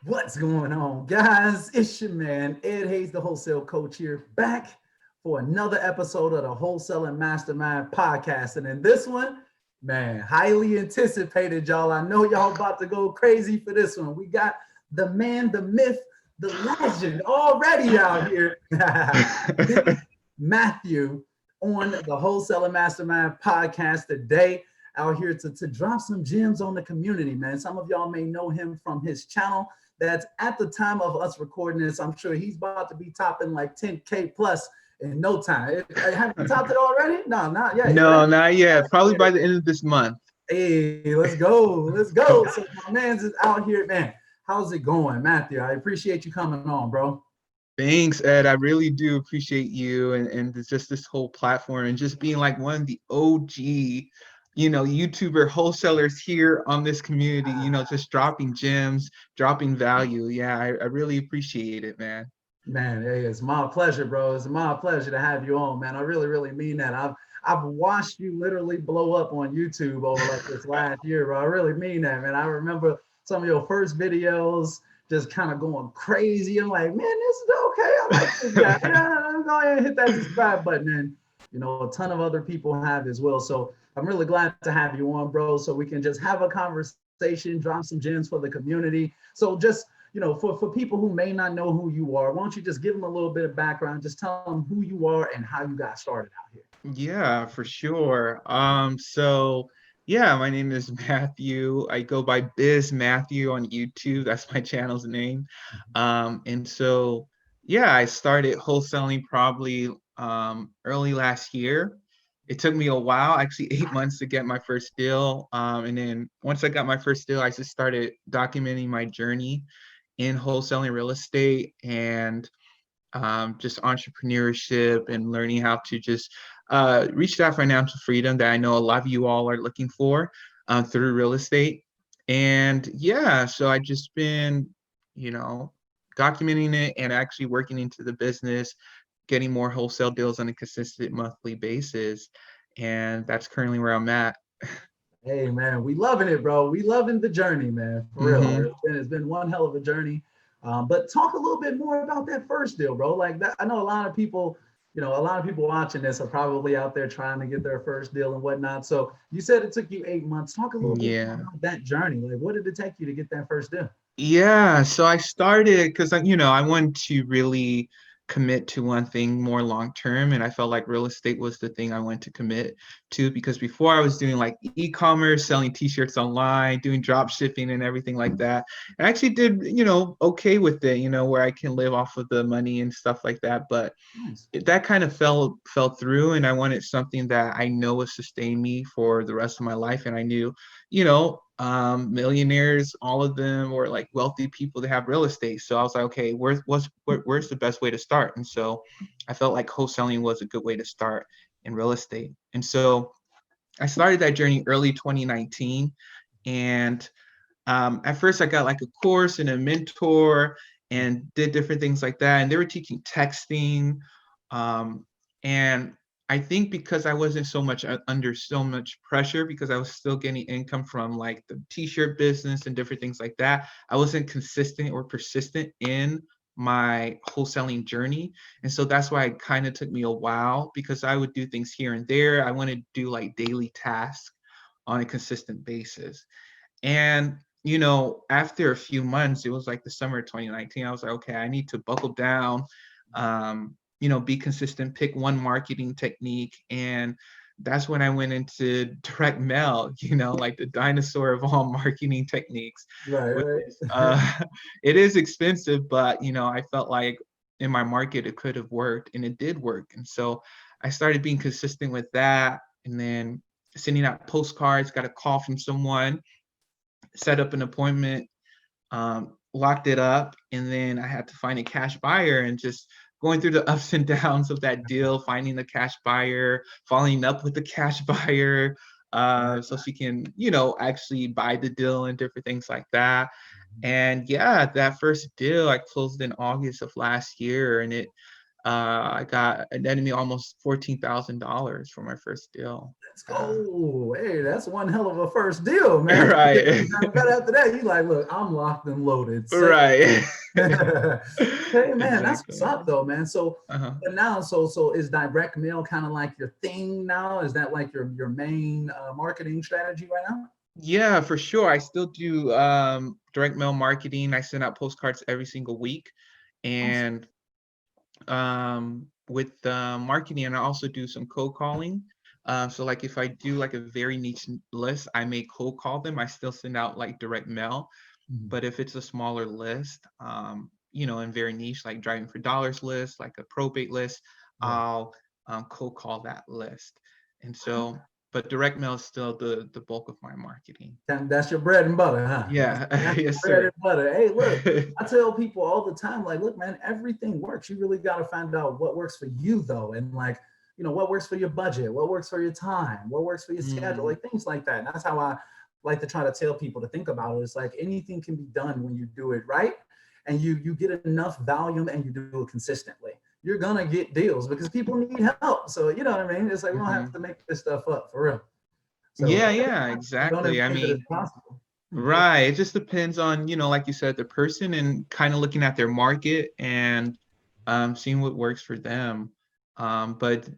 What's going on, guys? It's your man, Ed Hayes, the wholesale coach here, back for another episode of the Wholesaling Mastermind podcast. And in this one, man, highly anticipated, y'all. I know y'all about to go crazy for this one. We got the man, the myth, the legend already out here. Biz Matthew on the Wholesaling Mastermind podcast today. Out here to drop some gems on the community, man. Some of y'all may know him from his channel. That's at the time of us recording this, I'm sure he's about to be topping like 10K plus in no time. Have you topped it already? No, not yet. No, not yet. Probably by the end of this month. Hey, let's go. Let's go. So my man's is out here, man. How's it going, Matthew? I appreciate you coming on, bro. Thanks, Ed. I really do appreciate you and just this whole platform and just being like one of the OG, YouTuber wholesalers here on this community, just dropping gems, dropping value. Yeah, I really appreciate it, man. Man, hey, it's my pleasure, bro. It's my pleasure to have you on, man. I really, really mean that. I've watched you literally blow up on YouTube over like this last year, bro. I really mean that, man. I remember some of your first videos just kind of going crazy. I'm like, man, this is okay. I like this guy. Yeah, go ahead and hit that subscribe button. And, a ton of other people have as well. So I'm really glad to have you on, bro, so we can just have a conversation, drop some gems for the community. So just, for people who may not know who you are, why don't you just give them a little bit of background, just tell them who you are and how you got started out here. Yeah, for sure. My name is Matthew. I go by Biz Matthew on YouTube. That's my channel's name. I started wholesaling probably early last year. It took me a while, actually 8 months to get my first deal. And then once I got my first deal, I just started documenting my journey in wholesaling real estate and just entrepreneurship and learning how to just reach that financial freedom that I know a lot of you all are looking for through real estate. And so I just been, documenting it and actually working into the business, getting more wholesale deals on a consistent monthly basis. And that's currently where I'm at. Hey, man, we loving it, bro. We loving the journey, man, for real. It's been one hell of a journey. But talk a little bit more about that first deal, bro. Like that, I know a lot of people watching this are probably out there trying to get their first deal and whatnot. So you said it took you 8 months. Talk a little bit about that journey. Like, what did it take you to get that first deal? Yeah, so I started because I wanted to really commit to one thing more long term, and I felt like real estate was the thing I wanted to commit to, because before I was doing like e-commerce, selling t-shirts online, doing drop shipping and everything like that. I actually did okay with it, where I can live off of the money and stuff like that, but Nice. that kind of fell through, and I wanted something that I know would sustain me for the rest of my life. And I knew millionaires, all of them, or like wealthy people that have real estate. So I was like, okay, where's the best way to start? And so I felt like wholesaling was a good way to start in real estate. And so I started that journey early 2019. And at first I got like a course and a mentor and did different things like that. And they were teaching texting. And I think because I wasn't so much under so much pressure, because I was still getting income from like the t-shirt business and different things like that, I wasn't consistent or persistent in my wholesaling journey. And so that's why it kind of took me a while, because I would do things here and there. I wanted to do like daily tasks on a consistent basis. And after a few months, it was like the summer of 2019, I was like, okay, I need to buckle down, be consistent, pick one marketing technique. And that's when I went into direct mail, like the dinosaur of all marketing techniques. Right. It is expensive, but, I felt like in my market, it could have worked, and it did work. And so I started being consistent with that, and then sending out postcards, got a call from someone, set up an appointment, locked it up, and then I had to find a cash buyer, and just going through the ups and downs of that deal, finding the cash buyer, following up with the cash buyer, so she can, actually buy the deal and different things like that. And that first deal I closed in August of last year, and it netted me almost $14,000 for my first deal. let's go. Hey, that's one hell of a first deal, man. Right. But after that, you like, look, I'm locked and loaded. Right. Hey, man, that's what's Exactly. up, though, man. So, Uh-huh. but now, so is direct mail kind of like your thing now? Is that like your main marketing strategy right now? Yeah, for sure. I still do direct mail marketing. I send out postcards every single week. Awesome. And with marketing, and I also do some cold calling. So like if I do like a very niche list, I may cold call them. I still send out like direct mail. Mhm. But if it's a smaller list, and very niche, like driving for dollars list, like a probate list, Right. I'll cold call that list. And so, but direct mail is still the bulk of my marketing. That's your bread and butter, huh? That's, Yeah, that's your yes, bread sir. and butter. Hey, look, I tell people all the time, like, look, man, everything works. You really got to find out what works for you, though. And like, what works for your budget, what works for your time, what works for your schedule, Mm, like things like that. And that's how I like to try to tell people to think about it. It's like anything can be done when you do it right and you get enough volume and you do it consistently. You're gonna get deals because people need help. So you know what I mean? It's like we don't have mhm. to make this stuff up for real. So Yeah, yeah, don't exactly. ever I think that it's mean, possible. right. It just depends on, like you said, the person and kind of looking at their market and seeing what works for them. But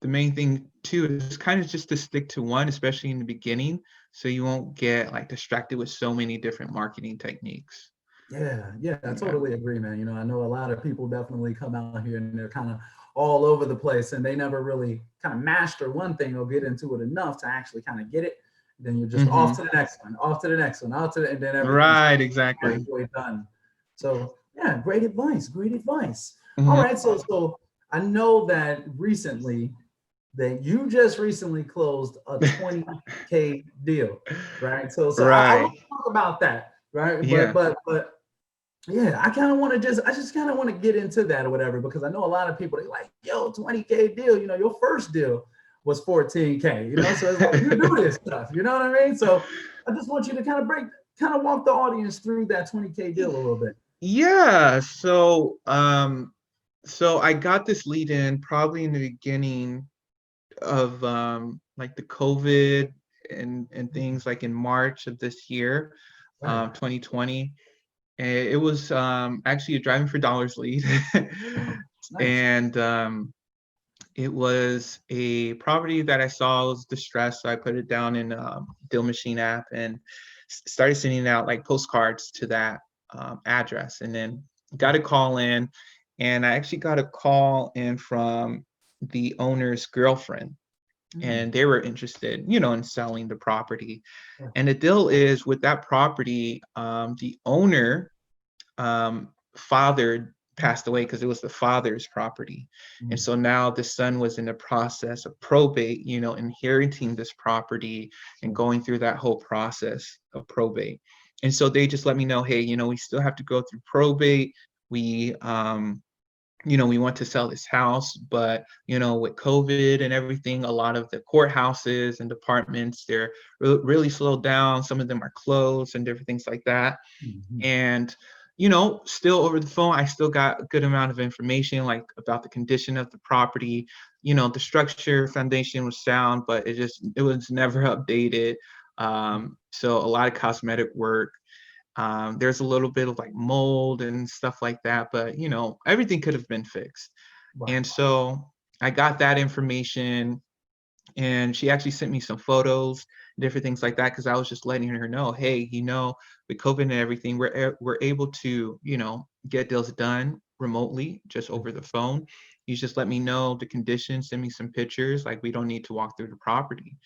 the main thing too is kind of just to stick to one, especially in the beginning, so you won't get like distracted with so many different marketing techniques. Yeah, I Yeah. totally agree, man. I know a lot of people definitely come out here and they're kind of all over the place and they never really kind of master one thing or get into it enough to actually kind of get it. Then you're just off Hmm. to the next one, off to the next one, and then everything's Right, exactly. halfway done. So yeah, great advice, great advice. All Hmm. right, so I know that you just recently closed a 20K deal, right? So I want Right. to talk about that, right? But Yeah. but but yeah, I just kind of want to get into that or whatever because I know a lot of people they like, yo, 20K deal, your first deal was 14K, so it's like you do this stuff, you know what I mean? So I just want you to kind of walk the audience through that 20K deal a little bit. Yeah. So I got this lead in probably in the beginning of like the COVID and things like in March of this year, Right. 2020. And it was actually a driving for dollars lead. Nice. And it was a property that I saw was distressed. So I put it down in Deal Machine app and started sending out like postcards to that address. And then got a call in, and I actually got a call in from the owner's girlfriend, Mm, and they were interested, in selling the property. yeah. And the deal is with that property, the owner father passed away because it was the father's property. And Mm, so now the son was in the process of probate, inheriting this property and sure. going through that whole process of probate. And so they just let me know, hey, we still have to go through probate. We want to sell this house, but with COVID and everything, a lot of the courthouses and departments, they're really slowed down. Some of them are closed and different things like that. Mhm. And still over the phone, I still got a good amount of information like about the condition of the property. The structure foundation was sound, but it was never updated. So a lot of cosmetic work. There's a little bit of like mold and stuff like that, but everything could have been fixed. Right. And so I got that information, and she actually sent me some photos, different things like that, because I was just letting her know, hey, with COVID and everything, we're able to, get deals done remotely, just over the phone. You just let me know the conditions, send me some pictures. Like, we don't need to walk through the property.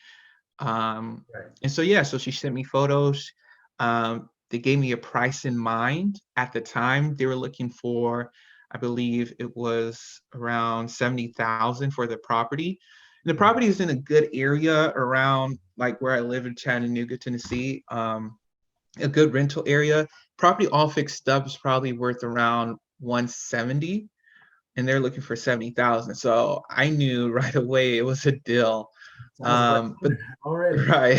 Right. And so yeah, so she sent me photos. They gave me a price in mind. At the time, they were looking for, I believe it was around 70,000 for the property. And the Mhm. property is in a good area around like where I live in Chattanooga, Tennessee. A good rental area. Property all fixed up is probably worth around 170, and they're looking for 70,000. So I knew right away it was a deal. Sounds a break But already. right.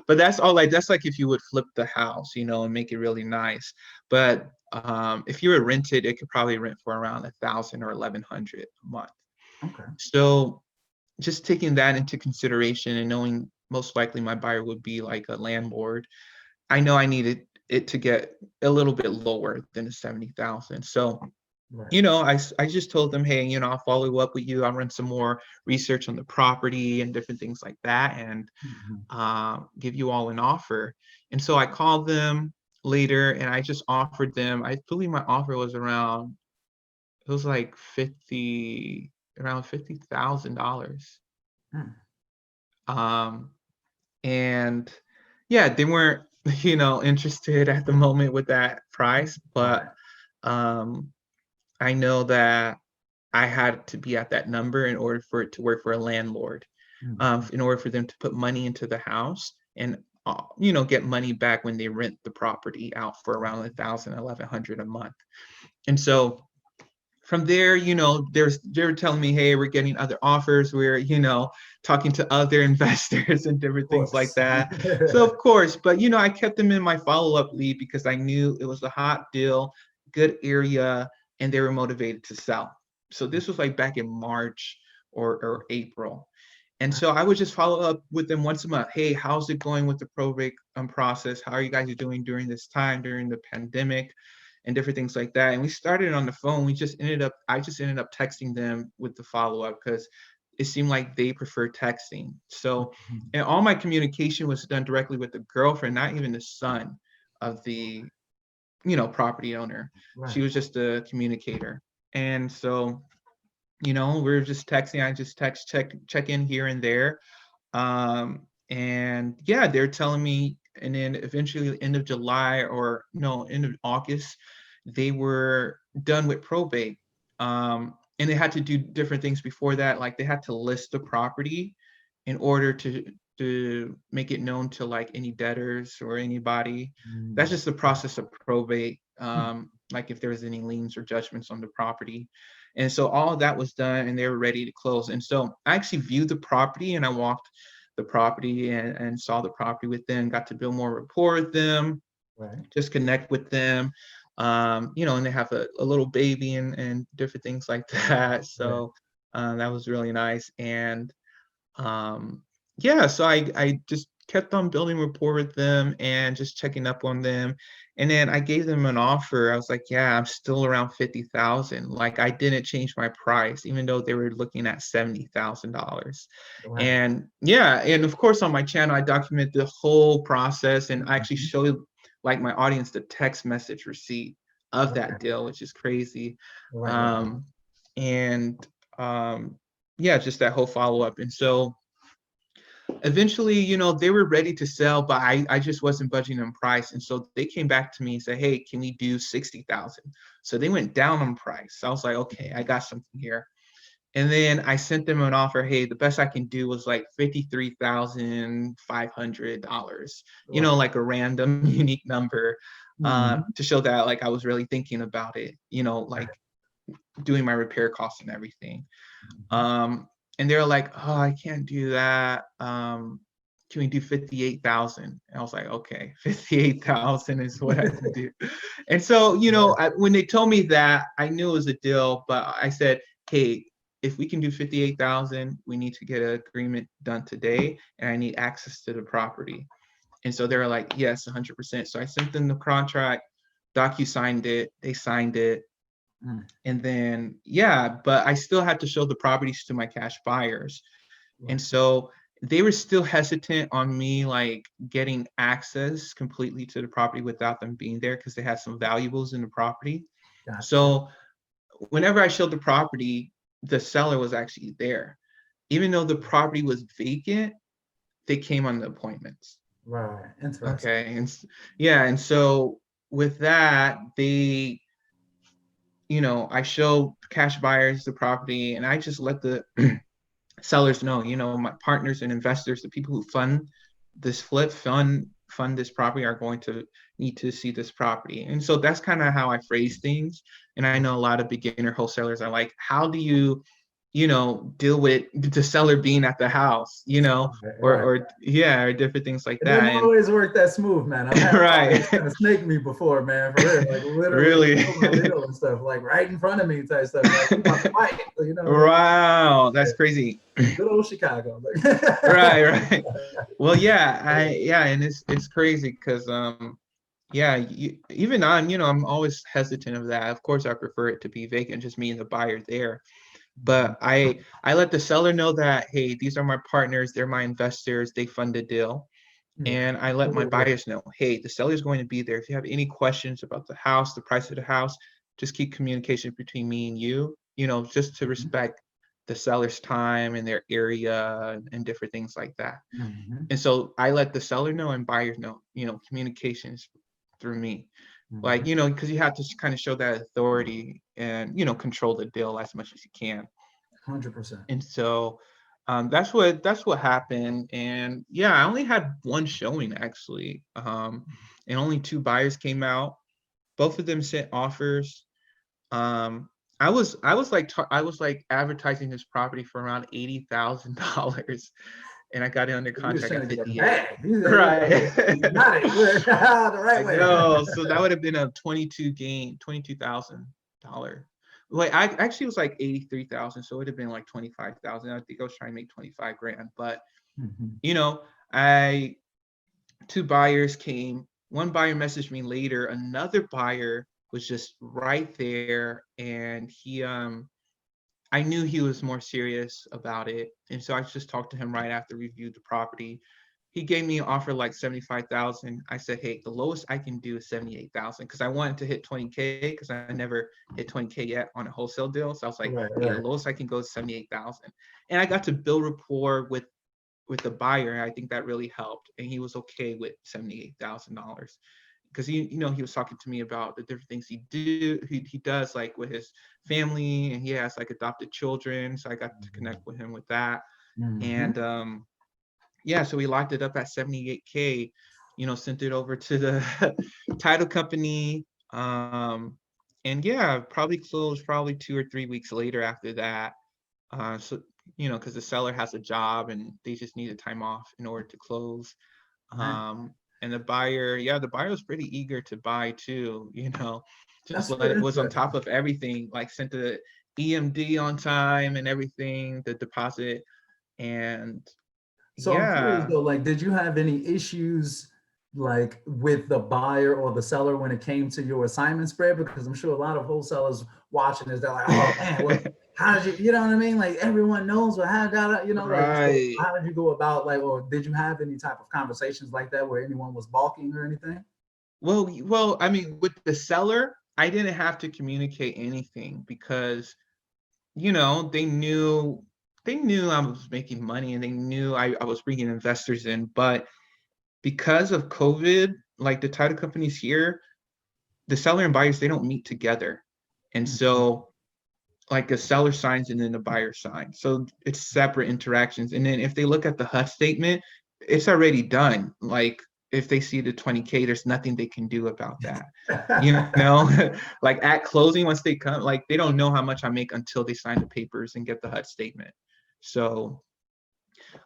But that's like if you would flip the house, and make it really nice. But if you were rented, it could probably rent for around 1,000 or 1,100 a month. Okay. So just taking that into consideration and knowing most likely my buyer would be like a landlord, I know I needed it to get a little bit lower than the 70,000. So, Right. I just told them, hey, I'll follow up with you. I'll run some more research on the property and different things like that, and Mhm. give you all an offer. And so I called them later and I just offered them, I believe my offer was around, it was like around $50,000. Mm. Um, and yeah, they weren't, interested at the moment with that price, but Right. um, I know that I had to be at that number in order for it to work for a landlord, Mhm. in order for them to put money into the house and, get money back when they rent the property out for around 1,000, 1,100 a month. And so from there, they were telling me, hey, we're getting other offers. We're, talking to other investors and different Of things like course. that. So of course, but I kept them in my follow-up lead because I knew it was a hot deal, good area, and they were motivated to sell. So this was like back in March or April. And so I would just follow up with them once a month. Hey, how's it going with the probate process? How are you guys doing during this time, during the pandemic, and different things like that? And we started on the phone. I just ended up texting them with the follow up because it seemed like they prefer texting. So, Mhm. and all my communication was done directly with the girlfriend, not even the son of the, property owner. She Right. was just a communicator. And so, we are just texting. I just check in here and there. And yeah, they're telling me, and then eventually end of July or no, end of August, they were done with probate. And they had to do different things before that. Like they had to list the property in order to make it known to like any debtors or anybody. That's Mm. just the process of probate. Like if there was any liens or judgments on the property. And so all of that was done and they were ready to close. And so I actually viewed the property and I walked the property and saw the property with them, got to build more rapport with them, Right. just connect with them. And they have a little baby and different things like that. Right. So that was really nice. And yeah, so I just kept on building rapport with them and just checking up on them. And then I gave them an offer. I was like, yeah, I'm still around 50,000. Like I didn't change my price, even though they were looking at $70,000. Right. And yeah, and of course on my channel, I document the whole process and I actually Mhm. show like my audience the text message receipt of Okay. that deal, which is crazy. Right. Right. Um, and yeah, just that whole follow up. And so eventually, they were ready to sell, but I just wasn't budging on price. And so they came back to me and said, hey, can we do 60,000? So they went down on price. So I was like, okay, I got something here. And then I sent them an offer. Hey, the best I can do was like $53,500, Right. like a random unique number, Mhm. to show that like I was really thinking about it, Right. like doing my repair costs and everything. Mhm. Um, and they're like, "Oh, I can't do that. Can we do 58,000?" And I was like, "Okay, 58,000 is what I can do." And so, Right. when they told me that, I knew it was a deal, but I said, "Hey, if we can do 58,000, we need to get an agreement done today, and I need access to the property." And so they were like, "Yes, 100%." So I sent them the contract, docu-signed it, they signed it, Mm. and then, yeah, but I still had to show the properties to my cash buyers. And Right. so they were still hesitant on me like getting access completely to the property without them being there because they had some valuables in the property. Gotcha. So whenever I showed the property, the seller was actually there. Even though the property was vacant, they came on the appointments. Right. Interesting. Okay. Yeah. And so with that, I show cash buyers the property and I just let the sellers know, my partners and investors, the people who fund this fund this property are going to need to see this property. And so that's kind of how I phrase things. And I know a lot of beginner wholesalers are like, how do you deal with the seller being at the house, Right. or different things like It that. doesn't And always work that smooth, man. I've had right. buyers kind of snake me before, man, for real. Like literally Really. kill my deal and stuff, like right in front of me type stuff. Like we about to fight, like Wow, yeah, that's crazy. good old Chicago. Right, right. Well, yeah, and it's crazy because yeah, even I'm always hesitant of that. Of course, I prefer it to be vacant, just me and the buyer there. But I let the seller know that, hey, these are my partners, they're my investors, they fund the deal. Yeah. And I let my buyers know, hey, the seller's going to be there. If you have any questions about the house, the price of the house, just keep communication between me and you, just to respect the seller's time and their area and different things like that. Mm-hmm. And so I let the seller know and buyers know, communications through me. Like, because you have to kind of show that authority and, control the deal as much as you can. 100%. And so that's what happened. And yeah, I only had one showing actually. And only two buyers came out. Both of them sent offers. Um, I was like advertising this property for around $80,000, and I got it under You was contract trying at to get a 58. bag. Right. You got it the I right way. know. So that would have been a 22,000. Wait, I actually was like 83,000, so it would have been like 25,000. I think I was trying to make 25 grand, but Mhm. I two buyers came. One buyer messaged me later. Another buyer was just right there, and I knew he was more serious about it, and so I just talked to him right after we reviewed the property. He gave me an offer like 75,000. I said, hey, the lowest I can do is 78,000 because I wanted to hit 20K because I never hit 20K yet on a wholesale deal. So I was like, hey, the Right. lowest I can go is 78,000. And I got to build rapport with the buyer. I think that really helped, and he was okay with $78,000 because he was talking to me about the different things he does like with his family, and he has like adopted children. So I got to connect with him with that, Mm-hmm. and yeah, so we locked it up at 78K, sent it over to the title company. And yeah, probably closed probably 2 or 3 weeks later after that. So, because the seller has a job and they just needed time off in order to close. Right. And the buyer was pretty eager to buy too, just That's super was on interesting. top of everything, like sent the EMD on time and everything, the deposit. And So I'm curious yeah. though, like, did you have any issues like with the buyer or the seller when it came to your assignment spread? Because I'm sure a lot of wholesalers watching this, they're like, oh man, well, how did you know what I mean? Like everyone knows what how that, like so Right. how did you go about like, or did you have any type of conversations like that where anyone was balking or anything? Well, I mean, with the seller, I didn't have to communicate anything because, they knew I was making money and they knew I was bringing investors in. But because of COVID, like the title companies here, the seller and buyers, they don't meet together. And Mhm. so like a seller signs and then the buyer signs. So it's separate interactions. And then if they look at the HUD statement, it's already done. Like if they see the 20K, there's nothing they can do about that. Like at closing, once they come, like they don't know how much I make until they sign the papers and get the HUD statement. So,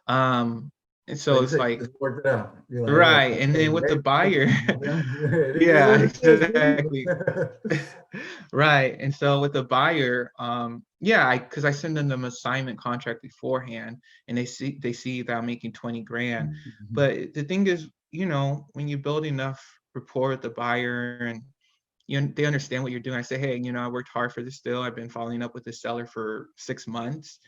um, and So so you it's said you like, just worked it out. You're like, oh, right. And then with the great. buyer, It is yeah, what it is, exactly. Right. And so with the buyer, yeah, because I send them assignment contract beforehand and they see that I'm making 20 grand. Mhm. But the thing is, when you build enough rapport with the buyer and they understand what you're doing. I say, hey, I worked hard for this deal. I've been following up with the seller for 6 months.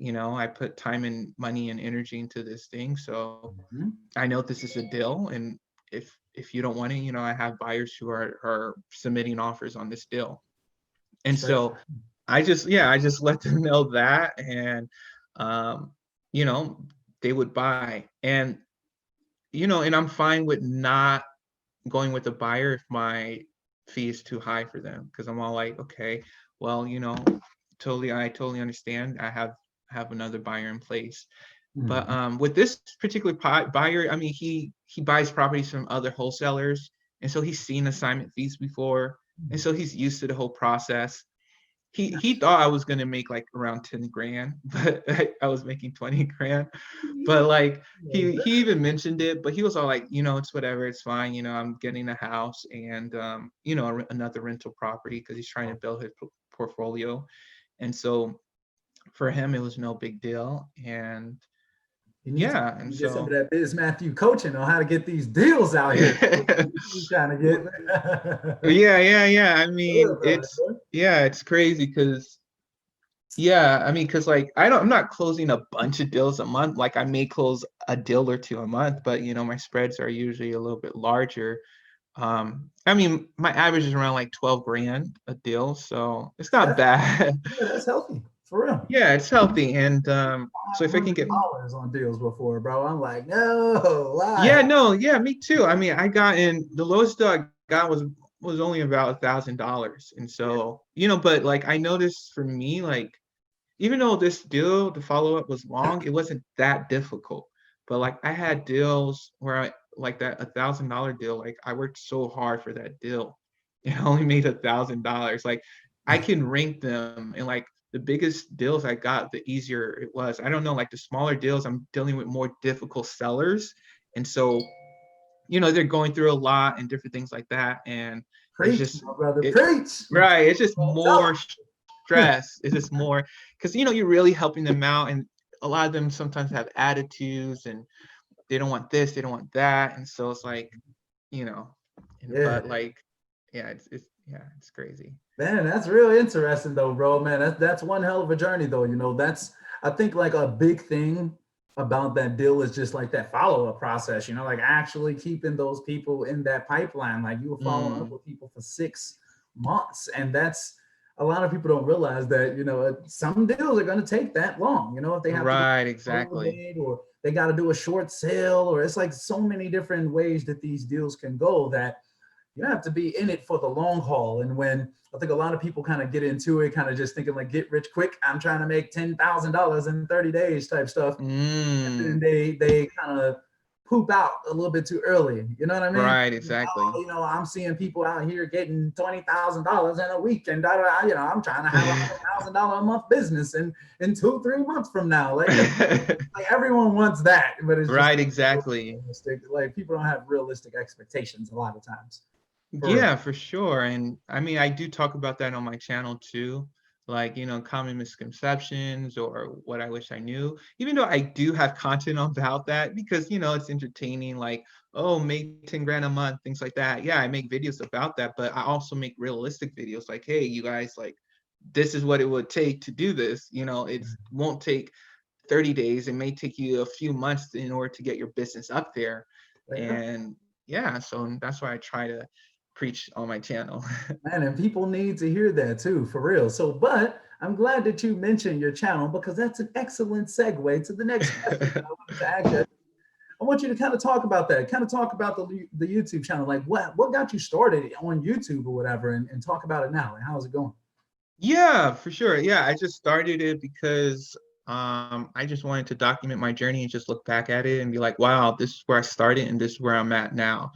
I put time and money and energy into this thing. So Mhm. I know this is a deal, and if you don't want it, I have buyers who are submitting offers on this deal. And Straight. so I just let them know that, and um, you know, they would buy. And I'm fine with not going with the buyer if my fee is too high for them, because I'm all like, okay, well, I totally understand. I have another buyer in place. But Mhm. with this particular buyer, I mean, he buys properties from other wholesalers, and so he's seen assignment fees before, and so he's used to the whole process. he thought I was gonna make like around 10 grand, but I was making 20 grand. But like he even mentioned it, but he was all like, it's whatever, it's fine. I'm getting a house and another rental property because he's trying to build his portfolio. And so for him, it was no big deal. And You need yeah, to and get some of so that Biz Matthew coaching on how to get these deals out here. He's trying to get. yeah. I Yeah, mean, brother. it's crazy because because like I'm not closing a bunch of deals a month. Like I may close a deal or two a month, but my spreads are usually a little bit larger. I mean, my average is around like 12 grand a deal, so it's not bad. Yeah, that's healthy for real. Yeah, it's healthy. And so if I can get $500 on deals before, bro, I'm like, no, why? yeah, no, yeah, me too. I mean, I got in the lowest deal I got was only about $1,000. And so, but like I noticed for me, like even though this deal, the follow-up was long, it wasn't that difficult. But like I had deals where I like that $1,000 deal, like I worked so hard for that deal. It only made $1,000. Like I can rank them, and like the biggest deals I got, the easier it was. I don't know, like the smaller deals, I'm dealing with more difficult sellers. And so, they're going through a lot and different things like that. And it's Preach, just my brother, it preach. right. It's just Tell more stress. It's just more because you're really helping them out, and a lot of them sometimes have attitudes and they don't want this, they don't want that, and so it's like, Yeah. but like, yeah, it's crazy. Man, that's real interesting though, bro. Man, that's one hell of a journey though. That's I think like a big thing about that deal is just like that follow-up process, like actually keeping those people in that pipeline. Like you were following up with people for 6 months. And that's a lot of people don't realize that, some deals are going to take that long, if they have Right, to exactly. or they got to do a short sale, or it's like so many different ways that these deals can go that you have to be in it for the long haul. And when I think a lot of people kind of get into it, kind of just thinking like get rich quick, I'm trying to make $10,000 in 30 days type stuff. And they kind of poop out a little bit too early. You know what I mean? Right, exactly. I'm seeing people out here getting $20,000 in a week, and I'm trying to have $100,000 a month business in 2-3 months from now. Like everyone wants that, but it's just right, exactly. like people don't have realistic expectations a lot of times. Yeah, for sure. And I mean, I do talk about that on my channel too. Like, common misconceptions or what I wish I knew, even though I do have content about that because, it's entertaining, like, oh, make 10 grand a month, things like that. Yeah, I make videos about that, but I also make realistic videos like, hey, you guys, like, this is what it would take to do this. It won't take 30 days. It may take you a few months in order to get your business up there. And yeah, so that's why I try to preach on my channel. Man, and people need to hear that too, for real. So, but I'm glad that you mentioned your channel because that's an excellent segue to the next question I wanted to ask you. I want you to kind of talk about that, kind of talk about the YouTube channel. Like what got you started on YouTube or whatever, and talk about it now. Like, how's it going? Yeah, for sure. Yeah, I just started it because I just wanted to document my journey and just look back at it and be like, wow, this is where I started and this is where I'm at now.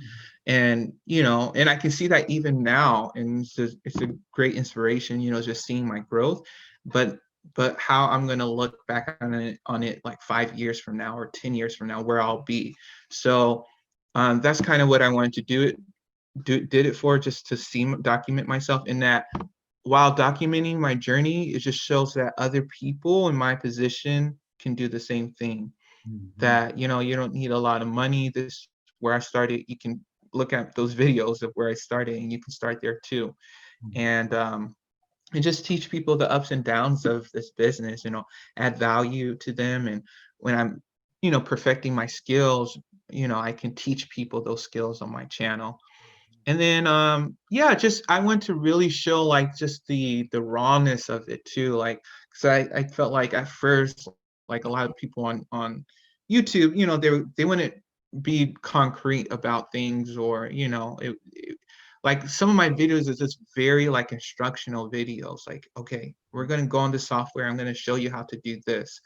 And, and I can see that even now, and it's a great inspiration, just seeing my growth, but how I'm going to look back on it like 5 years from now or 10 years from now, where I'll be. So that's kind of what I wanted to did it for, just to document myself in that. While documenting my journey, it just shows that other people in my position can do the same thing. That, you don't need a lot of money. This where I started. You can look at those videos of where I started and you can start there too. And just teach people the ups and downs of this business, add value to them. And when I'm, perfecting my skills, I can teach people those skills on my channel. And then just I want to really show like just the rawness of it too, like because I felt like at first, like a lot of people on YouTube, they wouldn't be concrete about things, or like some of my videos is just very like instructional videos, like, okay, we're going to go on the software, I'm going to show you how to do this.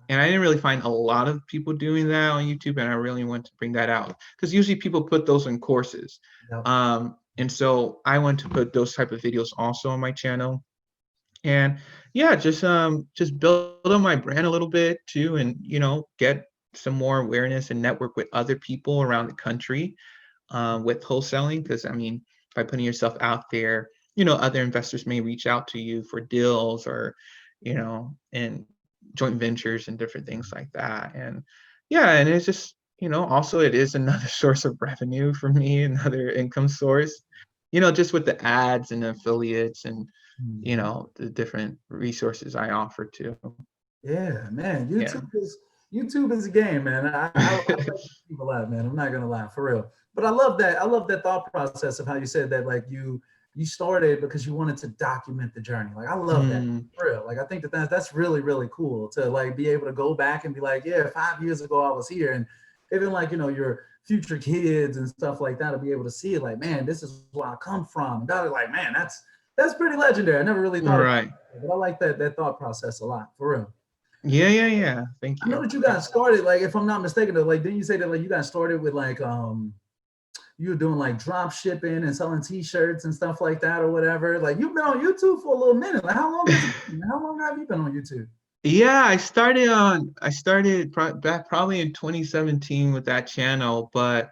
And I didn't really find a lot of people doing that on YouTube, and I really want to bring that out because usually people put those in courses. And so I want to put those type of videos also on my channel. And yeah, just build on my brand a little bit too, and get some more awareness and network with other people around the country with wholesaling. Because I mean, by putting yourself out there, other investors may reach out to you for deals or and joint ventures and different things like that. And yeah, and it's just also it is another source of revenue for me, another income source, just with the ads and affiliates and Mhm. the different resources I offer too. Yeah, man. Yeah. YouTube is a game, man. I like YouTube a lot, man. I'm not gonna lie, for real. But I love that. I love that thought process of how you said that, like you started because you wanted to document the journey. Like I love that, Mm, for real. Like I think that's really really cool to like be able to go back and be like, yeah, 5 years ago I was here, and even like your future kids and stuff like that to be able to see it. Like, man, this is where I come from. And that like, man, that's pretty legendary. I never really thought about right. it, but I like that thought process a lot, for real. Yeah, yeah, yeah. Thank I know you. that you guys started, like, if I'm not mistaken, though, like, didn't you say that like you guys started with like you were doing like drop shipping and selling t-shirts and stuff like that or whatever? Like you've been on YouTube for a little minute. Like how long has it been? How long have you been on YouTube? Yeah, I started back probably in 2017 with that channel, but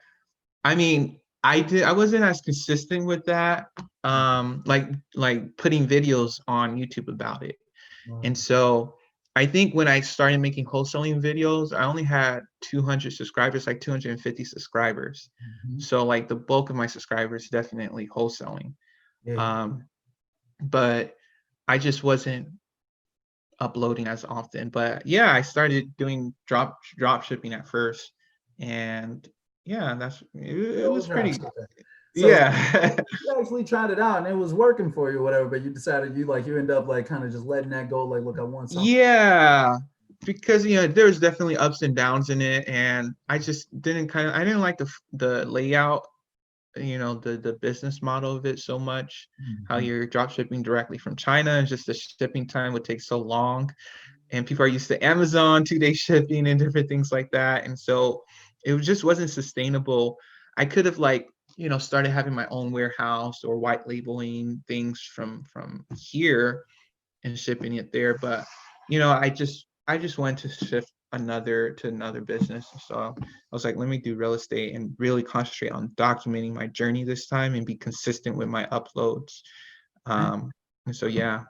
I mean, I wasn't as consistent with that, like putting videos on YouTube about it. And Wow. so I think when I started making wholesaling videos, I only had 200 subscribers, like 250 subscribers. Mhm. So like the bulk of my subscribers definitely wholesaling. Yeah. Um, but I just wasn't uploading as often. But yeah, I started doing drop shipping at first. And yeah, it Little was drop pretty, shipping. So yeah. you actually tried it out and it was working for you, or whatever, but you decided you end up like kind of just letting that go. Like, look, I want something. Yeah, because there's definitely ups and downs in it, and I didn't like the layout, the business model of it so much. How Mhm. you're drop shipping directly from China, and just the shipping time would take so long, and people are used to Amazon 2-day shipping and different things like that, and so just wasn't sustainable. I could have like started having my own warehouse or white labeling things from here and shipping it there. But I just wanted to shift another business. So I was like, let me do real estate and really concentrate on documenting my journey this time and be consistent with my uploads. And so yeah.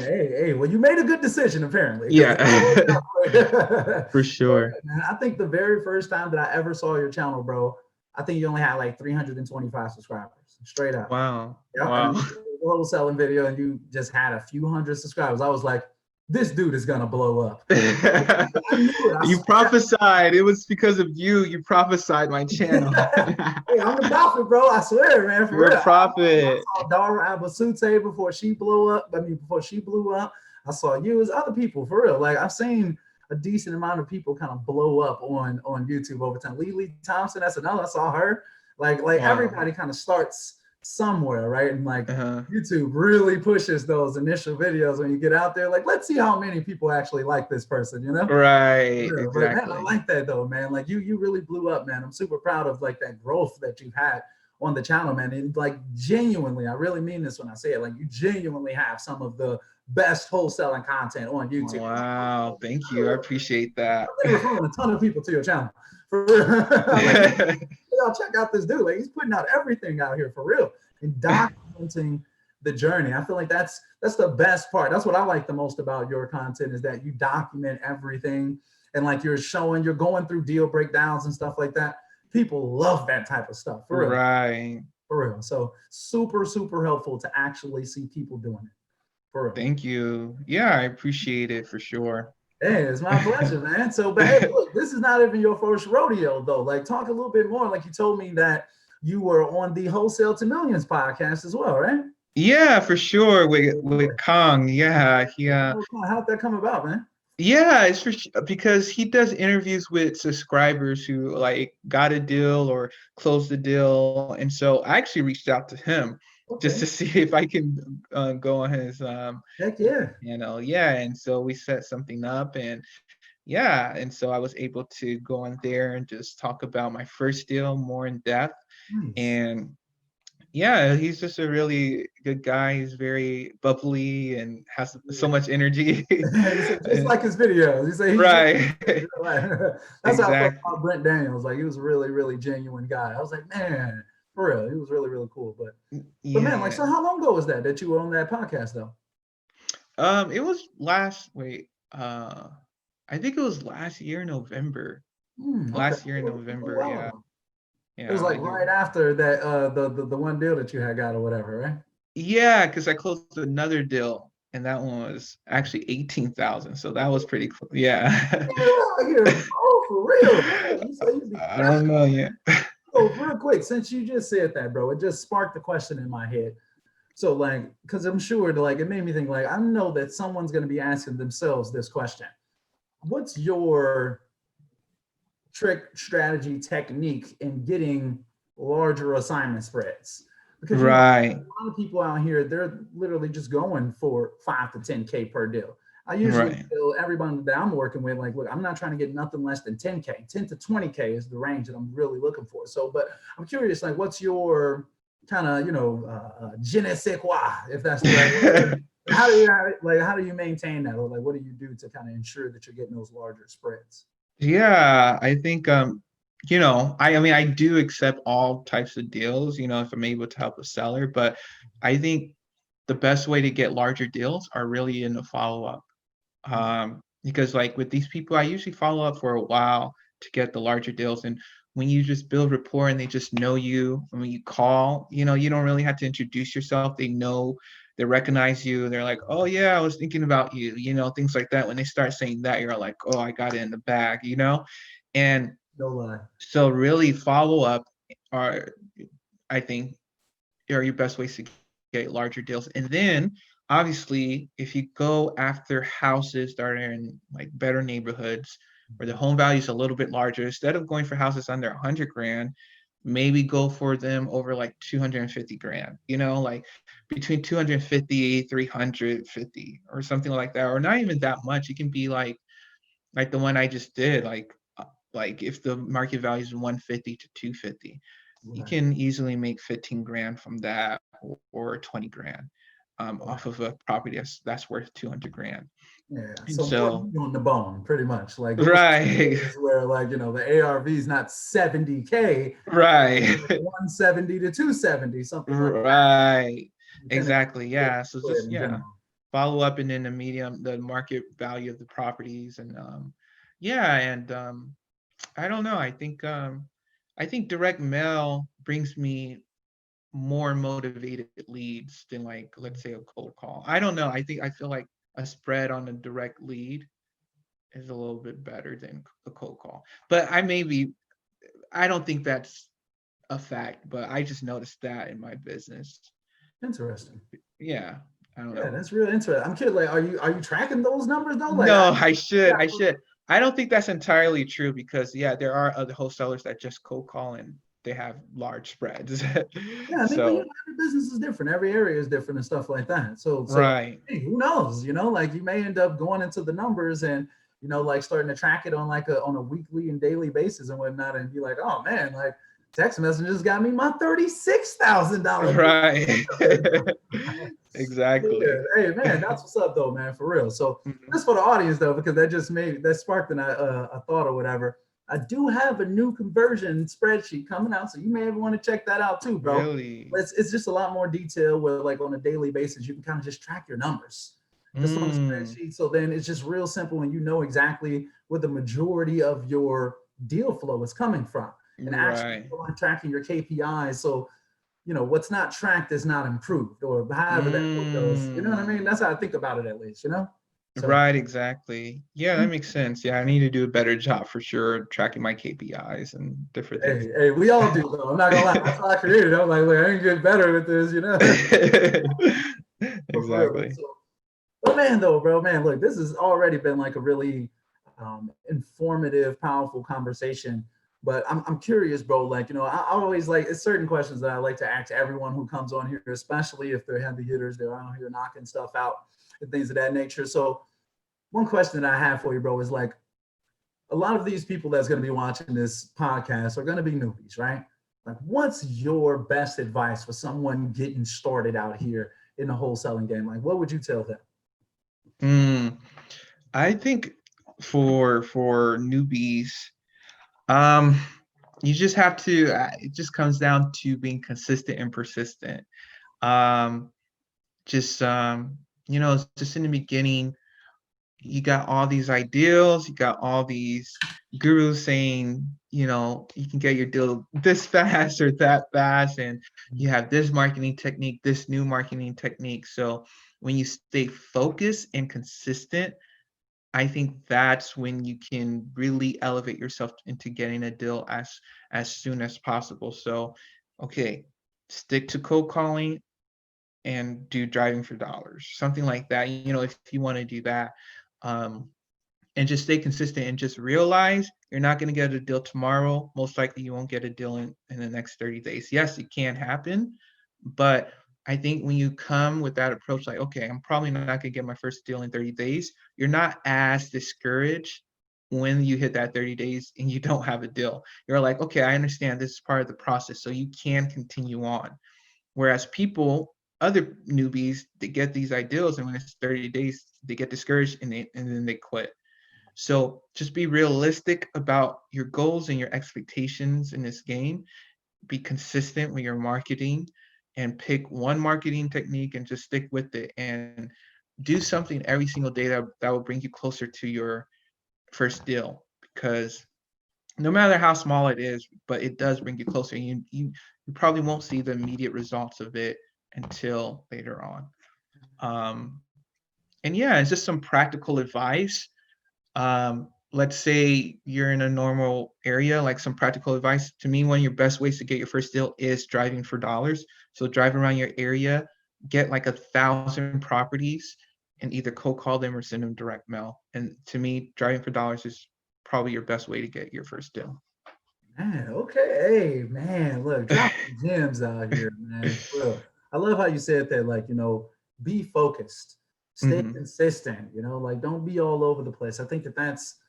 Hey, well, you made a good decision apparently, because it all worked Yeah. out for you. For So, sure. man, I think the very first time that I ever saw your channel, bro, I think you only had like 325 subscribers, straight up. Wow. Yeah, and Wow. then the wholesaling video, and you just had a few hundred subscribers. I was like, this dude is gonna blow up. I knew it. I You swear. prophesied. It was because of you. You prophesied my channel. Hey, I'm the prophet, bro. I swear, man, for You're a real. I prophet. saw Dara Abasute before she blew up. I mean, before she blew up, I saw you as other people, for real. Like I've seen a decent amount of people kind of blow up on YouTube over time. Lily Thompson, that's another. I saw her. Like Wow. everybody kind of starts somewhere, right? And like Uh-huh. YouTube really pushes those initial videos when you get out there. Like, let's see how many people actually like this person, you know? Right, Yeah, but man, I exactly. like that though, man. Like you really blew up, man. I'm super proud of like that growth that you've had on the channel, man. And like genuinely, I really mean this when I say it. Like you genuinely have some of the best wholesaling content on YouTube. Wow, thank you. I appreciate that. I've been referring a ton of people to your channel. For real. Like, y'all check out this dude. Like he's putting out everything out here for real and documenting the journey. I feel like that's the best part. That's what I like the most about your content, is that you document everything, and like you're going through deal breakdowns and stuff like that. People love that type of stuff, for real, Right. for real. So super, super helpful to actually see people doing it, for real. Thank you. Yeah, I appreciate it for sure. Hey, it's my pleasure, man. So, but hey, look, this is not even your first rodeo, though. Like, talk a little bit more. Like, you told me that you were on the Wholesale to Millions podcast as well, right? Yeah, for sure. With Khang. Yeah, How'd that come about, man? yeah, because he does interviews with subscribers who like got a deal or closed the deal, and so I actually reached out to him just Okay. to see if I can go on his Heck yeah. yeah, and so we set something up, and yeah, and so I was able to go on there and just talk about my first deal more in depth, Nice. and Yeah, he's just a really good guy. He's very bubbly and has so much energy. He said, just like his videos. He said he's just Right. like, that's how I felt Exactly. about Brent Daniels. Like he was a really, really genuine guy. I was like, man, for real, he was really, really cool. But man, like, Yeah. so how long ago was that you were on that podcast though? It was last wait, I think it was last year November. Okay, Last year in a little November, while yeah. ago. It was Yeah, like like right after that, the one deal that you had got or whatever, right? yeah, because I closed another deal and that one was actually 18,000. So that was pretty cool. Yeah. Get out here, bro, for real. Man, you say you be I crushing. don't know, yeah. So real quick, since you just said that, bro, it just sparked the question in my head. So like, because I'm sure like it made me think like I know that someone's going to be asking themselves this question. What's your trick, strategy, technique in getting larger assignment spreads? Because you know, Right, a lot of people out here, they're literally just going for 5 to 10K per deal. I usually right. tell everyone that I'm working with, like, look, I'm not trying to get nothing less than 10K. 10 to 20K is the range that I'm really looking for. So, but I'm curious, like, what's your kind of, je ne sais quoi, if that's the right word? How do you maintain that, or like, what do you do to kind of ensure that you're getting those larger spreads? Yeah, I think I mean I do accept all types of deals, if I'm able to help a seller, but I think the best way to get larger deals are really in the follow-up. Because like with these people, I usually follow up for a while to get the larger deals. And when you just build rapport and they just know you, and when you call, you don't really have to introduce yourself. They know, they recognize you. They're like, oh yeah, I was thinking about you, things like that. When they start saying that, you're like, oh, I got it in the bag. And No lie. so really follow up are, I think, are your best ways to get larger deals. And then obviously, if you go after houses that are in like better neighborhoods where the home value is a little bit larger, instead of going for houses under 100 grand, maybe go for them over like 250 grand, like between 250, 350 or something like that, or not even that much. It can be like the one I just did, like if the market value is 150 to 250, you Right. can easily make 15 grand from that or 20 grand Right. off of a property that's worth 200 grand. Yeah. And So more so, meat on the bone, pretty much. Like those right, areas where like, the ARV is not 70K, right, 170 to 270, something like right, that, depending on exactly. the Yeah. So spread just, in yeah, general. follow up and then the market value of the properties. And yeah. And I don't know. I think direct mail brings me more motivated leads than like let's say a cold call. I don't know. I feel like a spread on a direct lead is a little bit better than a cold call. But I don't think that's a fact, but I just noticed that in my business. Interesting. Yeah, I don't Yeah, know. that's really interesting. I'm curious, like, are you tracking those numbers though? Like, No, I should. yeah, I should. I don't think that's entirely true because yeah, there are other wholesalers that just cold call and they have large spreads. yeah, I mean, but So, every business is different. Every area is different and stuff like that. So right. hey, who knows? Like you may end up going into the numbers and like starting to track it on like on a weekly and daily basis and whatnot, and be like, oh man, like text messages got me my $36,000. Right. Yeah, Exactly. hey man, that's what's up though, man, for real. So Mhm. just for the audience though, because that sparked a thought or whatever. I do have a new conversion spreadsheet coming out, so you may want to check that out too, bro. Really? It's just a lot more detail where like on a daily basis you can kind of just track your numbers just on the Mm, spreadsheet. So then it's just real simple and you know exactly where the majority of your deal flow is coming from and actually right. tracking your KPIs. So what's not tracked is not improved, or however that goes. You know what I mean? Mm, That's how I think about it, at least. So, right, exactly. Yeah, that makes sense. Yeah, I need to do a better job for sure, tracking my KPIs and different things. hey, we all do, though. I'm not gonna lie. That's why I created it. I'm like, look, I ain't get better with this. For real. Exactly. So, but man, though, bro, man, look, this has already been like a really informative, powerful conversation. But I'm curious, bro. Like, I always like it's certain questions that I like to ask everyone who comes on here, especially if they're heavy hitters, they're out here knocking stuff out and things of that nature. So, one question that I have for you, bro, is like a lot of these people that's going to be watching this podcast are going to be newbies, right? like what's your best advice for someone getting started out here in the wholesaling game? Like, what would you tell them? Mm, I think for newbies, um, you just have to. It just comes down to being consistent and persistent. Um, just just in the beginning, you got all these ideals, you got all these gurus saying, you can get your deal this fast or that fast, and you have this marketing technique, this new marketing technique. So when you stay focused and consistent, I think that's when you can really elevate yourself into getting a deal as soon as possible. So, okay, stick to cold calling and do driving for dollars, something like that. If you want to do that, um, and just stay consistent and just realize you're not going to get a deal tomorrow. Most likely you won't get a deal in the next 30 days. Yes, it can happen, but I think when you come with that approach, like, okay, I'm probably not going to get my first deal in 30 days, you're not as discouraged when you hit that 30 days and you don't have a deal. You're like, okay, I understand this is part of the process, so you can continue on. Whereas other newbies, they get these ideals, and when it's 30 days, they get discouraged and then they quit. So just be realistic about your goals and your expectations in this game. Be consistent with your marketing and pick one marketing technique and just stick with it, and do something every single day that will bring you closer to your first deal, because no matter how small it is, but it does bring you closer. You probably won't see the immediate results of it until later on. Um, and yeah, it's just some practical advice. Let's say you're in a normal area, like some practical advice. To me, one of your best ways to get your first deal is driving for dollars. So drive around your area, get like 1,000 properties, and either cold call them or send them direct mail. And to me, driving for dollars is probably your best way to get your first deal. Man, okay. Hey, man, look, dropping gems out here, man. For real. I love how you said that, like, be focused, stay Hmm. consistent, like don't be all over the place. I think that that's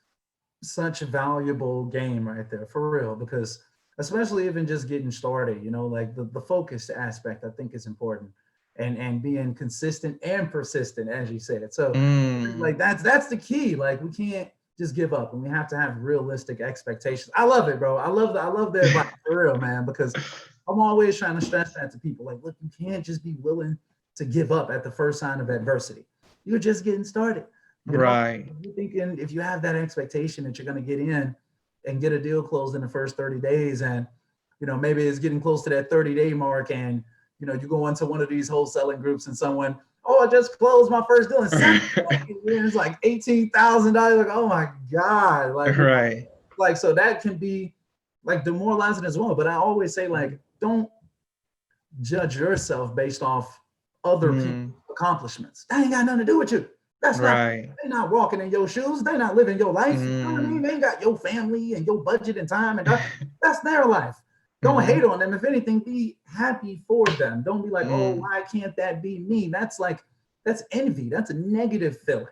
such a valuable game right there, for real, because especially even just getting started, like the focused aspect, I think is important. And being consistent and persistent, as you said. So like Mm. that's the key. Like we can't just give up, and we have to have realistic expectations. I love it, bro. I love the advice, for real, man, because I'm always trying to stress that to people. Like, look, you can't just be willing to give up at the first sign of adversity. You're just getting started. Right. You're thinking, if you have that expectation that you're going to get in and get a deal closed in the first 30 days, and maybe it's getting close to that 30-day mark, and you go into one of these wholesaling groups and someone, oh, I just closed my first deal in 7 days. And it's like $18,000. Like, oh my God. Like, Right. like, so that can be like demoralizing as well. But I always say, like, don't judge yourself based off other people's Mm. accomplishments. That ain't got nothing to do with you. That's not, Right. they're not walking in your shoes. They're not living your life. You know what I mean? Mm. They ain't got your family and your budget and time, and that's their life. Don't hate Hmm. on them. If anything, be happy for them. Don't be like, oh, Mm. why can't that be me? That's envy. That's a negative feeling.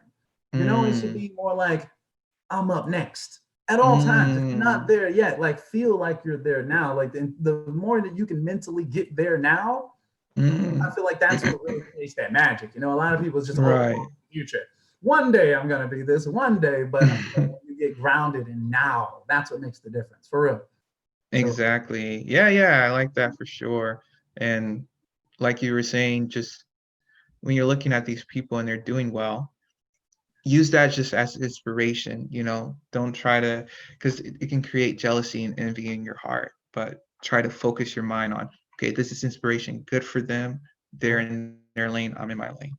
It should Mm. be more like, I'm up next at all times. If you're not Mm. there yet, like feel like you're there now. Like the more that you can mentally get there now, I Mm. feel like that's what really creates that magic. A lot of people is just, oh, Right. future. One day I'm gonna be this. One day, but I feel like when you get grounded in now, that's what makes the difference, for real. So Exactly. Yeah, yeah, I like that for sure. And like you were saying, just when you're looking at these people and they're doing well, use that just as inspiration, Don't try to, because it can create jealousy and envy in your heart, but try to focus your mind on, okay, this is inspiration, good for them. They're in their lane, I'm in my lane.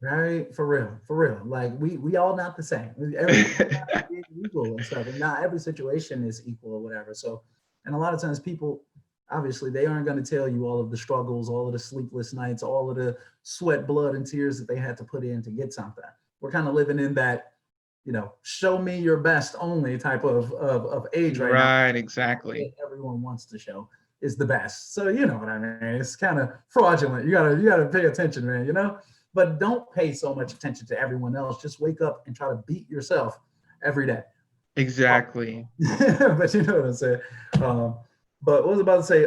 right, for real, for real. Like we all not the same. Everyone's not equal and stuff, and not every situation is equal or whatever. So, and a lot of times people, obviously, they aren't going to tell you all of the struggles, all of the sleepless nights, all of the sweat, blood, and tears that they had to put in to get something. We're kind of living in that, show me your best only type of age right now. Right, exactly. Everyone wants to show is the best. So you know what I mean. It's kind of fraudulent. You gotta pay attention, man. But don't pay so much attention to everyone else. Just wake up and try to beat yourself every day. Exactly. But you know what I'm saying. Um, But what was I about to say?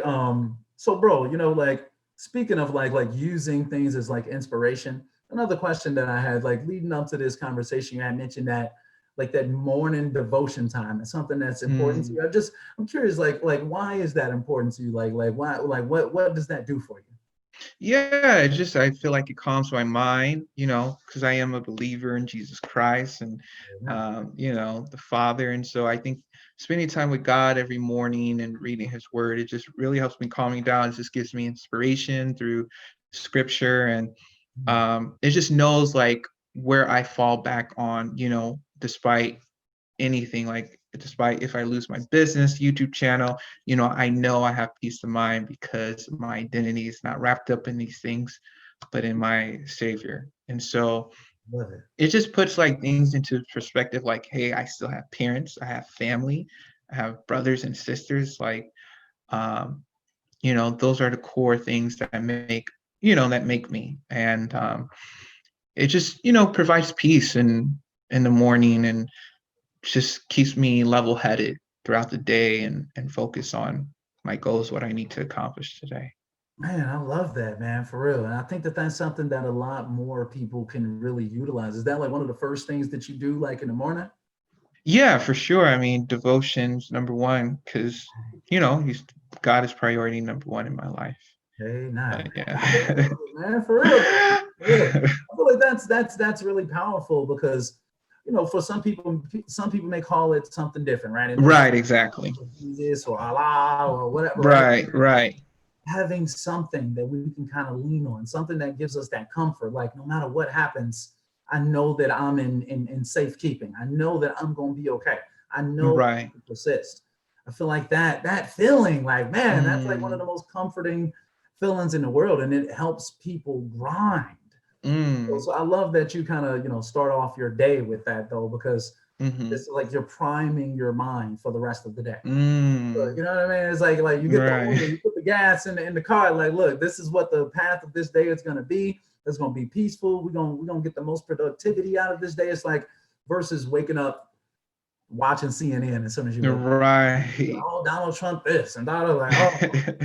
So bro, like speaking of like using things as like inspiration, another question that I had, like leading up to this conversation, you had mentioned that like that morning devotion time is something that's important to Mm. you. I'm curious, like why is that important to you? Like why, like what does that do for you? Yeah, it's just I feel like it calms my mind, because I am a believer in Jesus Christ and Amen. the Father. And so I think spending time with God every morning and reading his word, it just really helps me calm me down. It just gives me inspiration through scripture and it just knows like where I fall back on, despite anything, like despite if I lose my business YouTube channel, I know I have peace of mind because my identity is not wrapped up in these things but in my savior. And so Love it. it just puts like things into perspective, like, hey, I still have parents, I have family, I have brothers and sisters, like um those are the core things that make me. And it just provides peace in the morning and just keeps me level-headed throughout the day and focus on my goals, what I need to accomplish today. Man, I love that, man, for real. And I think that that's something that a lot more people can really utilize. Is that like one of the first things that you do, like in the morning? Yeah, for sure. I mean, devotion's number one because, he's God is priority number one in my life. Hey, nah, man, But I yeah. love it, man, for real, for real. I feel like that's really powerful because for some people may call it something different, right? It may Right, exactly. Jesus or Allah or whatever, right? Right, right. Having something that we can kind of lean on, something that gives us that comfort, like no matter what happens, I know that I'm in safekeeping. I know that I'm gonna be okay. I know Right. to persist. I feel like that feeling, like man, that's like one of Mm, the most comforting feelings in the world, and it helps people grind. mm, So I love that you kind of start off your day with that though, because mm-hmm, it's like you're priming your mind for the rest of the day. mm, You know what I mean? It's like you get the right. order, you put the gas in the car. Like, look, this is what the path of this day is going to be. It's going to be peaceful. We're gonna get the most productivity out of this day. It's like versus waking up watching CNN as soon as you wake up. Right. Oh, Donald Trump this and Donald like, oh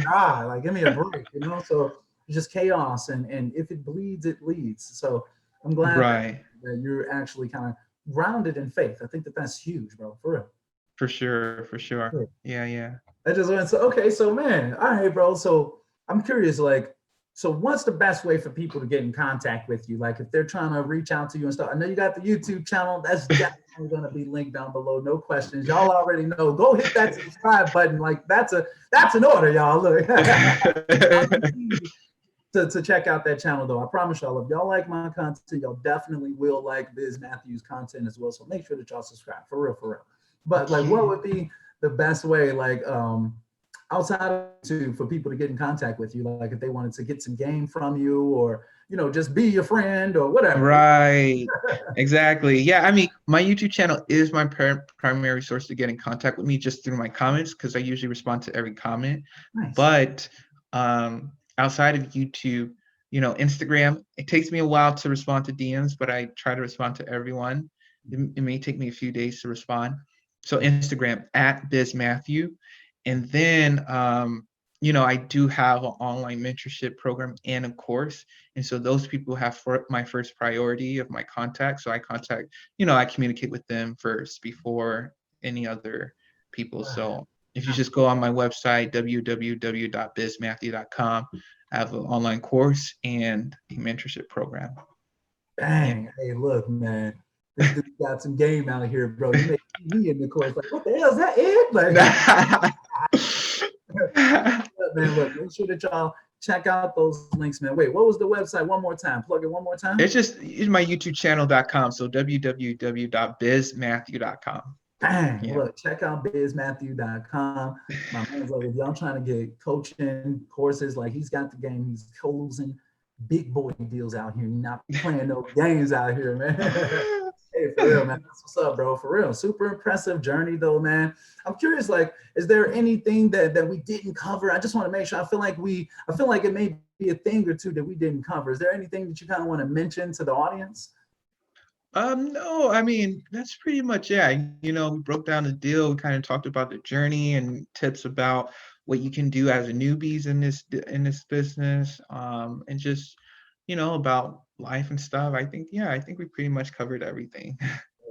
God, like give me a break, So it's just chaos, and if it bleeds, it leads. So I'm glad Right. that you're actually kind of grounded in faith. I think that that's huge, bro, for For sure, for sure. real. Yeah, yeah. I just went, so okay, so man, all right, bro. So I'm curious, like, so what's the best way for people to get in contact with you? Like, if they're trying to reach out to you and stuff, I know you got the YouTube channel. That's definitely going to be linked down below. No questions. Y'all already know. Go hit that subscribe button. Like, that's an order, y'all. Look, to check out that channel though. I promise y'all, if y'all like my content, y'all definitely will like Biz Matthew's content as well. So make sure that y'all subscribe for real, for real. But like, what Okay. would be the best way, like outside of YouTube, for people to get in contact with you? Like if they wanted to get some game from you, or just be your friend or whatever. Right. Exactly. Yeah, I mean, my YouTube channel is my primary source to get in contact with me just through my comments because I usually respond to every comment. Nice. But outside of YouTube, Instagram, it takes me a while to respond to DMs, but I try to respond to everyone. It may take me a few days to respond. So Instagram at Biz Matthew. And then I do have an online mentorship program and a course. And so those people have my first priority of my contact. So I communicate with them first before any other people. So if you just go on my website, www.bizmatthew.com, I have an online course and a mentorship program. Yeah. Bang. Hey, look, man. This dude got some game out here, bro. You make me in the course like, what the hell is that? It like, man, look, make sure that y'all check out those links, man. Wait, what was the website? One more time. Plug it one more time. It's my YouTubechannel.com. So www.bizmatthew.com. Bang. Yeah. Look, check out bizmatthew.com. My man's like, if y'all trying to get coaching courses, like he's got the game, he's closing big boy deals out here, not playing no games out here, man. Hey, for real, man. That's what's up, bro. For real. Super impressive journey, though, man. I'm curious, like, is there anything that we didn't cover? I just want to make sure. I feel like it may be a thing or two that we didn't cover. Is there anything that you kind of want to mention to the audience? No, I mean, that's pretty much it. We broke down the deal. We kind of talked about the journey and tips about what you can do as a newbies in this business, and just, about life and stuff. I think we pretty much covered everything.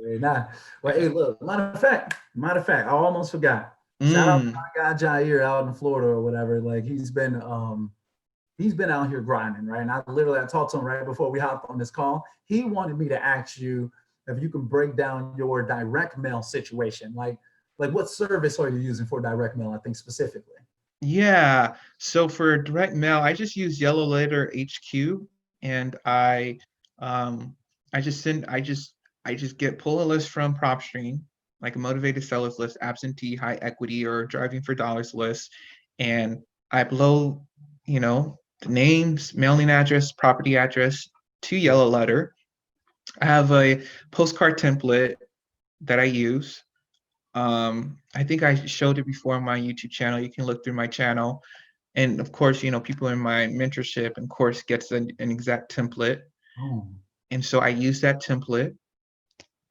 Nah. Well, hey, look, matter of fact, I almost forgot. Shout out to Mm, my guy Jair out in Florida or whatever. Like he's been out here grinding, right? And I talked to him right before we hopped on this call. He wanted me to ask you if you can break down your direct mail situation. Like what service are you using for direct mail, I think specifically? yeah. So for direct mail, I just use Yellow Letter HQ, and um I just send I just get pull a list from PropStream, like a motivated sellers list, absentee, high equity, or driving for dollars list, and I upload, the names, mailing address, property address to Yellow Letter. I have a postcard template that I use. I think I showed it before on my YouTube channel. You can look through my channel. And of course, people in my mentorship and course gets an exact template. Oh, And so I use that template,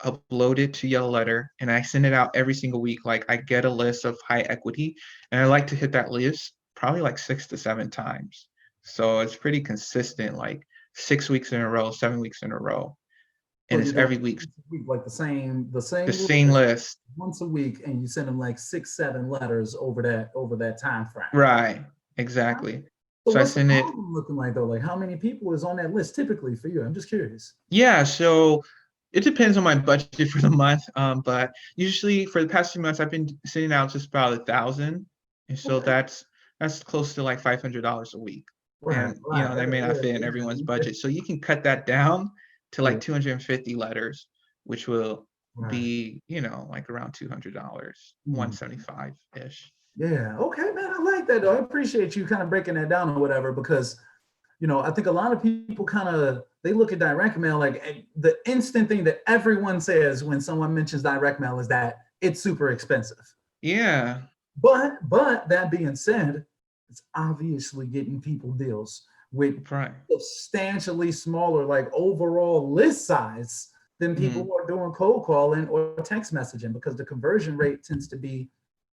upload it to Yellow Letter, and I send it out every single week. Like I get a list of high equity, and I like to hit that list probably like 6 to 7 times. So it's pretty consistent, like 6 weeks in a row, 7 weeks in a row. so And you're it's doing every week, once a week, like the the same same list. once a week, and you send them like 6, 7 letters over that time frame. Right. Exactly. So So I what's the send it. volume looking like though? Like how many people is on that list typically for you? I'm just curious. Yeah, so it depends on my budget for the month. But usually for the past 2 months, I've been sending out just about 1,000, and so Okay. that's close to like $500 a week. Right, And right. that may not fit in everyone's budget, so you can cut that down to Yeah, like 250 letters, which will right. be like around $200, Hmm. 175 ish. Yeah. Okay, man. I like that though. I appreciate you kind of breaking that down or whatever because I think a lot of people kind of they look at direct mail like the instant thing that everyone says when someone mentions direct mail is that it's super expensive. Yeah. But that being said, it's obviously getting people deals with Right. substantially smaller like overall list size than people Mhm. who are doing cold calling or text messaging because the conversion rate tends to be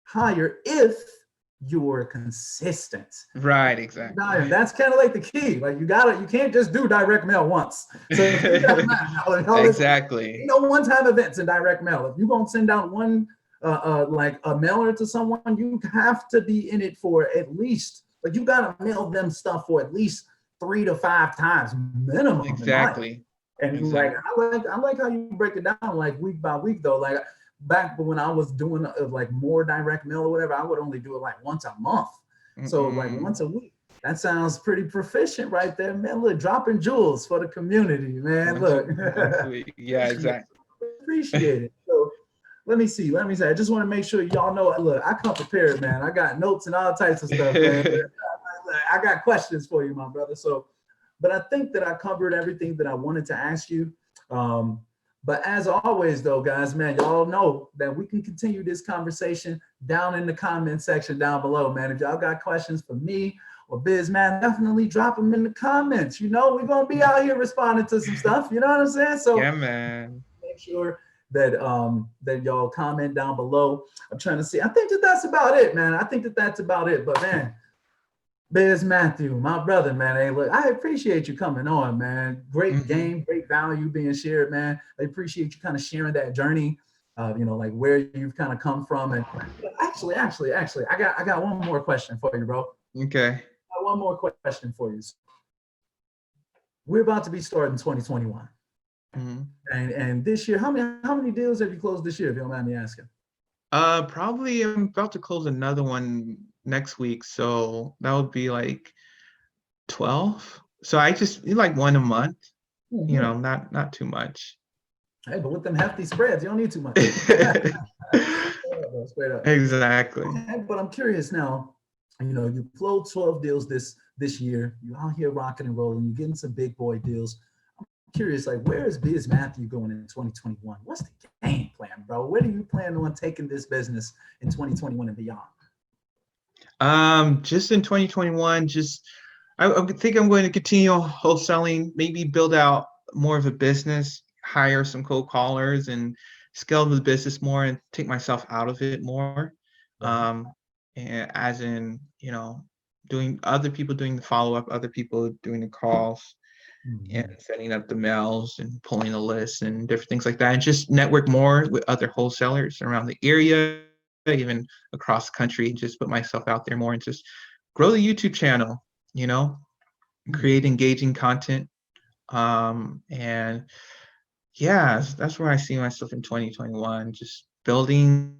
higher if you're consistent. Right. Exactly. And that's kind of like the key. Like you can't just do direct mail once. So keep that in mind. All this, Exactly. one-time events in direct mail. If you're gonna send out one like a mailer to someone, you have to be in it for at least like you gotta mail them stuff for at least 3 to 5 times minimum in life. Exactly. And like Exactly. I like how you break it down like week by week though. Like back when I was doing like more direct mail or whatever, I would only do it like once a month. So like Mm-mm. once a week. That sounds pretty proficient right there, man. Look, dropping jewels for the community, man. Look. Once a week. Yeah, exactly. Appreciate it. So let me see. I just want to make sure y'all know. Look, I come prepared, man. I got notes and all types of stuff, man. I got questions for you, my brother. So, but I think that I covered everything that I wanted to ask you. But as always, though, guys, man, y'all know that we can continue this conversation down in the comment section down below, man. If y'all got questions for me or Biz, man, definitely drop them in the comments. We're gonna be out here responding to some stuff. You know what I'm saying? So Yeah, man. make sure that that y'all comment down below. I'm trying to see. I think that that's about it, man. I think that that's about it. But man, Biz Matthew, my brother, man. Hey, look, I appreciate you coming on, man. Great Hmm. game, great value being shared, man. I appreciate you kind of sharing that journey, like where you've kind of come from. And actually, I got one more question for you, bro. Okay. I got one more question for you. We're about to be starting 2021. Hmm. And this year, how many deals have you closed this year, if you don't mind me asking? Probably I'm about to close another one next week, so that would be like 12. So I just like one a month, Mm-hmm. not too much. Hey, but with them hefty spreads, you don't need too much. Straight up. Exactly. Okay, but I'm curious now. You closed 12 deals this year. You're out here rocking and rolling. You're getting some big boy deals. I'm curious, like, where is Biz Matthew going in 2021? What's the game plan, bro? Where do you plan on taking this business in 2021 and beyond? Just in 2021, I think I'm going to continue wholesaling, maybe build out more of a business, hire some cold callers, and scale the business more and take myself out of it more. Right. Um, and as in, doing other people doing the follow-up, other people doing the calls, and setting up the mails and pulling the lists and different things like that, and just network more with other wholesalers around the area, even across the country, just put myself out there more and just grow the YouTube channel, create engaging content. And yeah, that's where I see myself in 2021, just building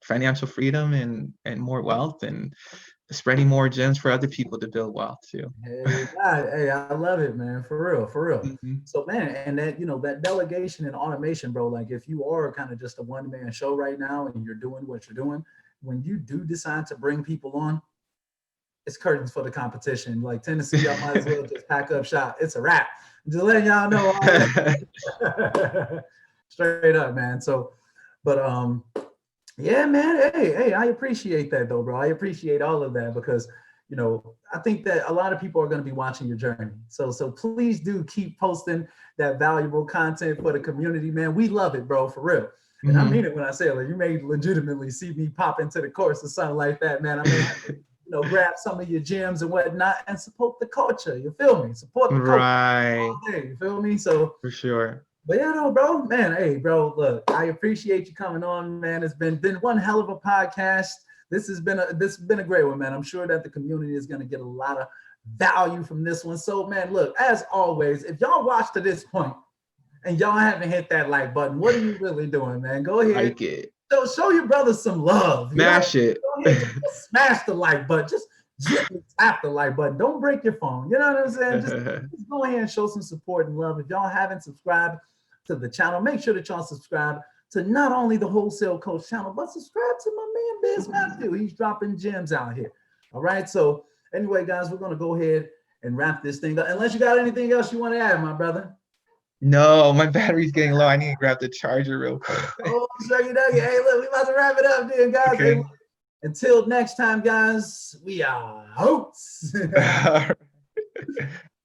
financial freedom and more wealth, and spreading more gems for other people to build wealth too. Hey, hey, I love it, man. For real, for real. Mhm. So, man, and that, that delegation and automation, bro, like if you are kind of just a one-man show right now and you're doing what you're doing, when you do decide to bring people on, it's curtains for the competition. Like Tennessee, y'all might as well just pack up shop. It's a wrap. Just letting y'all know. Straight up, man. So, but yeah, man. Hey, I appreciate that though, bro. I appreciate all of that because I think that a lot of people are going to be watching your journey. So please do keep posting that valuable content for the community, man. We love it, bro, for real. And I mean it when I say it. Like, you may legitimately see me pop into the course or something like that, man. I mean, grab some of your gems and whatnot and support the culture. You feel me? Support the culture. Right. Day, you feel me? So for sure. But yeah, no, bro, man. Hey, bro, look, I appreciate you coming on, man. It's been one hell of a podcast. This has been a great one, man. I'm sure that the community is going to get a lot of value from this one. So, man, look, as always, if y'all watch to this point and y'all haven't hit that like button, what are you really doing, man? Go ahead. Like it. So show your brother some love. Smash it. Just smash the like button. Just gently tap the like button. Don't break your phone. You know what I'm saying? Just go ahead and show some support and love. If y'all haven't subscribed to the channel, make sure that y'all subscribe to not only the Wholesale Coach channel, but subscribe to my man Biz Matthew. He's dropping gems out here. All right. So anyway, guys, we're gonna go ahead and wrap this thing up. Unless you got anything else you want to add, my brother. No, my battery's getting low. I need to grab the charger real quick. Oh, Shuggy Duggy. Hey, look, we about to wrap it up, then, guys. Okay. Hey, until next time, guys, we are out.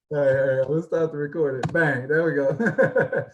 All right, let's start the recording. Bang, there we go.